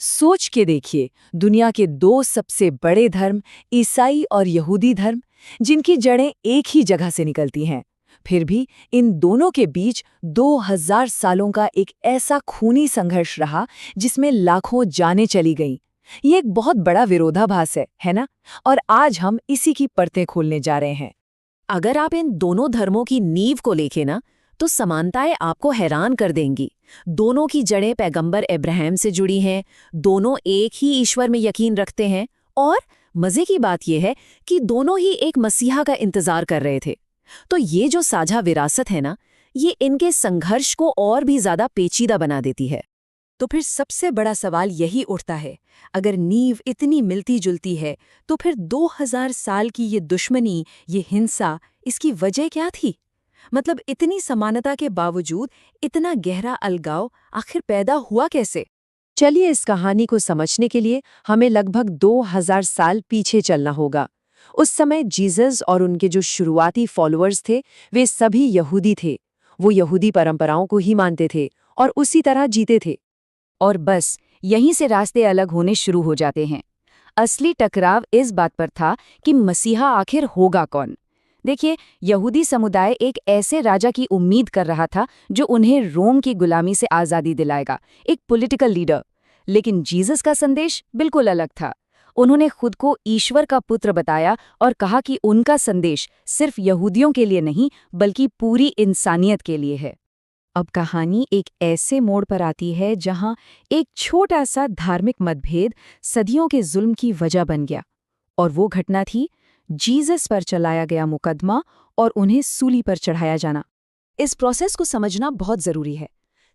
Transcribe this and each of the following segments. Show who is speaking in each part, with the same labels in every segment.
Speaker 1: सोच के देखिए, दुनिया के दो सबसे बड़े धर्म, ईसाई और यहूदी धर्म, जिनकी जड़ें एक ही जगह से निकलती हैं, फिर भी इन दोनों के बीच 2000 सालों का एक ऐसा खूनी संघर्ष रहा जिसमें लाखों जानें चली गईं। ये एक बहुत बड़ा विरोधाभास है ना? और आज हम इसी की परतें खोलने जा रहे हैं।
Speaker 2: अगर आप इन दोनों धर्मों की नींव को लेखें ना, तो समानताएं आपको हैरान कर देंगी। दोनों की जड़ें पैगंबर इब्राहिम से जुड़ी हैं, दोनों एक ही ईश्वर में यकीन रखते हैं, और मजे की बात यह है कि दोनों ही एक मसीहा का इंतजार कर रहे थे। तो ये जो साझा विरासत है ना, ये इनके संघर्ष को और भी ज्यादा पेचीदा बना देती है।
Speaker 1: तो फिर सबसे बड़ा सवाल यही उठता है, अगर नींव इतनी मिलती जुलती है, तो फिर 2000 साल की ये दुश्मनी, ये हिंसा, इसकी वजह क्या थी? मतलब इतनी समानता के बावजूद इतना गहरा अलगाव आखिर पैदा हुआ कैसे? चलिए इस कहानी को समझने के लिए हमें लगभग 2000 साल पीछे चलना होगा। उस समय जीसस और उनके जो शुरुआती फॉलोअर्स थे, वे सभी यहूदी थे। वो यहूदी परंपराओं को ही मानते थे और उसी तरह जीते थे। और बस यहीं से रास्ते अलग होने शुरू हो जाते हैं। असली टकराव इस बात पर था कि मसीहा आखिर होगा कौन। देखिए, यहूदी समुदाय एक ऐसे राजा की उम्मीद कर रहा था जो उन्हें रोम की गुलामी से आज़ादी दिलाएगा, एक पॉलिटिकल लीडर। लेकिन जीसस का संदेश बिल्कुल अलग था। उन्होंने खुद को ईश्वर का पुत्र बताया और कहा कि उनका संदेश सिर्फ यहूदियों के लिए नहीं, बल्कि पूरी इंसानियत के लिए है। अब कहानी एक ऐसे मोड़ पर आती है जहां एक छोटा सा धार्मिक मतभेद सदियों के जुल्म की वजह बन गया। और वो घटना थी जीसस पर चलाया गया मुकदमा और उन्हें सूली पर चढ़ाया जाना। इस प्रोसेस को समझना बहुत जरूरी है।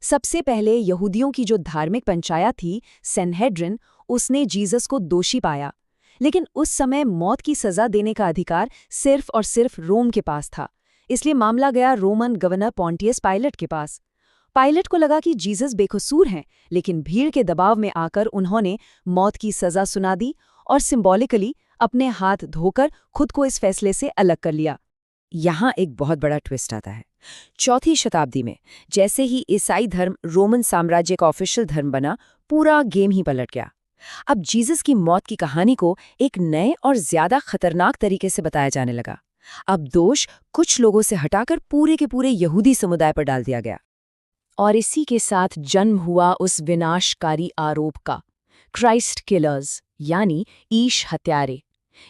Speaker 1: सबसे पहले यहूदियों की जो धार्मिक पंचायत थी, सैनहेड्रिन, उसने जीसस को दोषी पाया। लेकिन उस समय मौत की सजा देने का अधिकार सिर्फ और सिर्फ रोम के पास था। इसलिए मामला गया रोमन गवर्नर पॉन्टियस पायलट के पास। पायलट को लगा कि जीसस बेकसूर हैं, लेकिन भीड़ के दबाव में आकर उन्होंने मौत की सजा सुना दी और सिंबॉलिकली अपने हाथ धोकर खुद को इस फैसले से अलग कर लिया। यहाँ एक बहुत बड़ा ट्विस्ट आता है। 4वीं शताब्दी में जैसे ही ईसाई धर्म रोमन साम्राज्य का ऑफिशियल धर्म बना, पूरा गेम ही पलट गया। अब जीसस की मौत की कहानी को एक नए और ज्यादा खतरनाक तरीके से बताया जाने लगा। अब दोष कुछ लोगों से हटाकर पूरे के पूरे यहूदी समुदाय पर डाल दिया गया। और इसी के साथ जन्म हुआ उस विनाशकारी आरोप का, क्राइस्ट किलर्स, यानी ईश हत्यारे।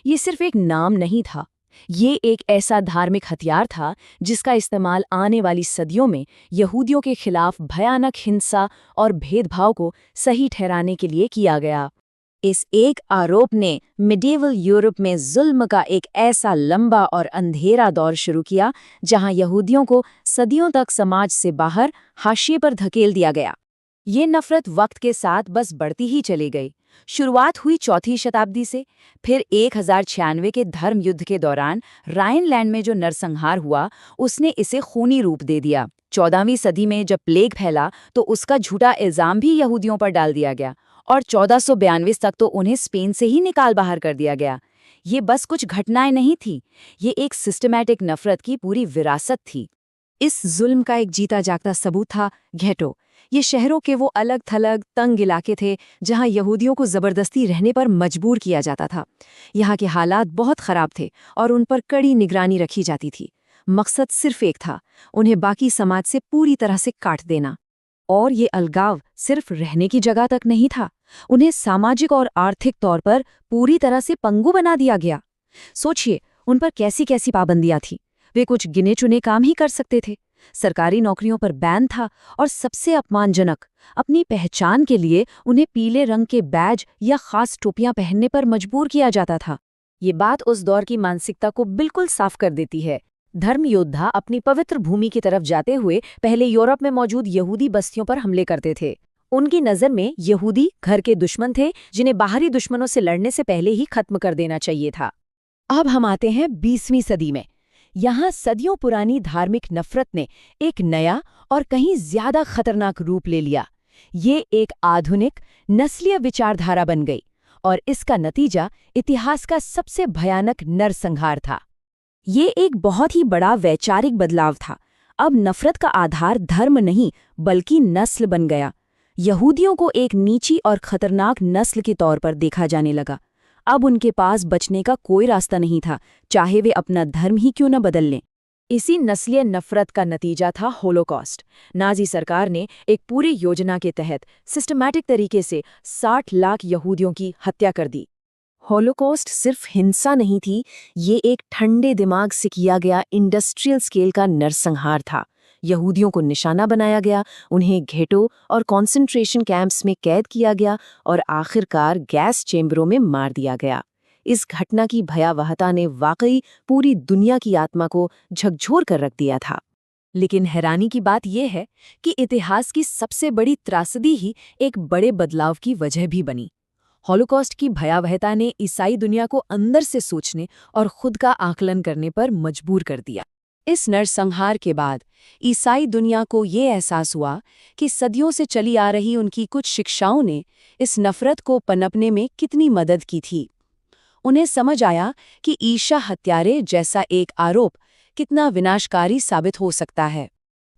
Speaker 1: ये सिर्फ एक नाम नहीं था, ये एक ऐसा धार्मिक हथियार था जिसका इस्तेमाल आने वाली सदियों में यहूदियों के खिलाफ भयानक हिंसा और भेदभाव को सही ठहराने के लिए किया गया। इस एक आरोप ने मिडिवल यूरोप में जुल्म का एक ऐसा लंबा और अंधेरा दौर शुरू किया जहां यहूदियों को सदियों तक समाज से बाहर, हाशिए पर धकेल दिया गया। ये नफरत वक्त के साथ बस बढ़ती ही चली गई। शुरुआत हुई 4वीं शताब्दी से, फिर 1096 के धर्म युद्ध के दौरान राइनलैंड में जो नरसंहार हुआ, उसने इसे खूनी रूप दे दिया। 14वीं सदी में जब प्लेग फैला तो उसका झूठा इल्जाम भी यहूदियों पर डाल दिया गया और 1492 तक तो उन्हें स्पेन से ही निकाल बाहर कर दिया गया। ये बस कुछ घटनाएं नहीं थी, ये एक सिस्टमैटिक नफरत की पूरी विरासत थी। इस जुल्म का एक जीता जागता सबूत था घेटो। ये शहरों के वो अलग थलग तंग इलाके थे जहां यहूदियों को जबरदस्ती रहने पर मजबूर किया जाता था। यहाँ के हालात बहुत खराब थे और उन पर कड़ी निगरानी रखी जाती थी। मकसद सिर्फ एक था, उन्हें बाकी समाज से पूरी तरह से काट देना। और ये अलगाव सिर्फ रहने की जगह तक नहीं था, उन्हें सामाजिक और आर्थिक तौर पर पूरी तरह से पंगु बना दिया गया। सोचिए, उन पर कैसी कैसी पाबंदियां थी। वे कुछ गिने चुने काम ही कर सकते थे, सरकारी नौकरियों पर बैन था, और सबसे अपमानजनक, अपनी पहचान के लिए उन्हें पीले रंग के बैज या खास टोपियां पहनने पर मजबूर किया जाता था। ये बात उस दौर की मानसिकता को बिल्कुल साफ कर देती है। धर्म योद्धा अपनी पवित्र भूमि की तरफ जाते हुए पहले यूरोप में मौजूद यहूदी बस्तियों पर हमले करते थे। उनकी नज़र में यहूदी घर के दुश्मन थे जिन्हें बाहरी दुश्मनों से लड़ने से पहले ही खत्म कर देना चाहिए था। अब हम आते हैं 20वीं सदी में। यहाँ सदियों पुरानी धार्मिक नफरत ने एक नया और कहीं ज्यादा खतरनाक रूप ले लिया। ये एक आधुनिक नस्लीय विचारधारा बन गई और इसका नतीजा इतिहास का सबसे भयानक नरसंहार था। ये एक बहुत ही बड़ा वैचारिक बदलाव था। अब नफरत का आधार धर्म नहीं बल्कि नस्ल बन गया।
Speaker 2: यहूदियों को एक नीची और खतरनाक नस्ल के तौर पर देखा जाने लगा। अब उनके पास बचने का कोई रास्ता नहीं था, चाहे वे अपना धर्म ही क्यों न बदल लें। इसी नस्लीय नफरत का नतीजा था होलोकॉस्ट। नाजी सरकार ने एक पूरी योजना के तहत सिस्टमैटिक तरीके से 60 लाख यहूदियों की हत्या कर दी। होलोकॉस्ट सिर्फ हिंसा नहीं थी, ये एक ठंडे दिमाग से किया गया इंडस्ट्रियल स्केल का नरसंहार था। यहूदियों को निशाना बनाया गया, उन्हें घेटो और कॉन्सेंट्रेशन कैंप्स में कैद किया गया और आखिरकार गैस चेंबरों में मार दिया गया। इस घटना की भयावहता ने वाकई पूरी दुनिया की आत्मा को झकझोर कर रख दिया था। लेकिन हैरानी की बात यह है कि इतिहास की सबसे बड़ी त्रासदी ही एक बड़े बदलाव की वजह भी बनी। हॉलोकॉस्ट की भयावहता ने ईसाई दुनिया को अंदर से सोचने और खुद का आकलन करने पर मजबूर कर दिया। इस नरसंहार के बाद ईसाई दुनिया को ये एहसास हुआ कि सदियों से चली आ रही उनकी कुछ शिक्षाओं ने इस नफरत को पनपने में कितनी मदद की थी। उन्हें समझ आया कि ईशा हत्यारे जैसा एक आरोप कितना विनाशकारी साबित हो सकता है।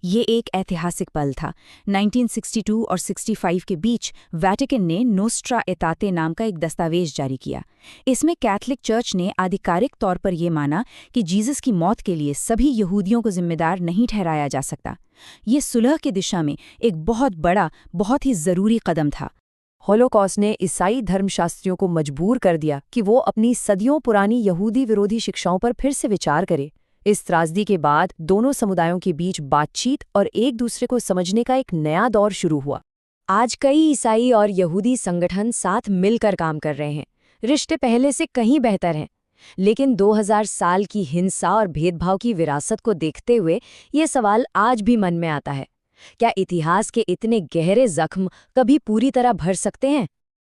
Speaker 2: ये एक ऐतिहासिक पल था। 1962 और 65 के बीच वेटिकन ने नोस्ट्रा एताते नाम का एक दस्तावेज जारी किया। इसमें कैथोलिक चर्च ने आधिकारिक तौर पर यह माना कि जीसस की मौत के लिए सभी यहूदियों को जिम्मेदार नहीं ठहराया जा सकता। ये सुलह की दिशा में एक बहुत बड़ा, बहुत ही ज़रूरी कदम था। होलोकॉस्ट ने ईसाई धर्मशास्त्रियों को मजबूर कर दिया कि वो अपनी सदियों पुरानी यहूदी विरोधी शिक्षाओं पर फिर से विचार करें। इस त्रासदी के बाद दोनों समुदायों के बीच बातचीत और एक दूसरे को समझने का एक नया दौर शुरू हुआ। आज कई ईसाई और यहूदी संगठन साथ मिलकर काम कर रहे हैं। रिश्ते पहले से कहीं बेहतर हैं। लेकिन 2000 साल की हिंसा और भेदभाव की विरासत को देखते हुए ये सवाल आज भी मन में आता है, क्या इतिहास के इतने गहरे जख्म कभी पूरी तरह भर सकते हैं?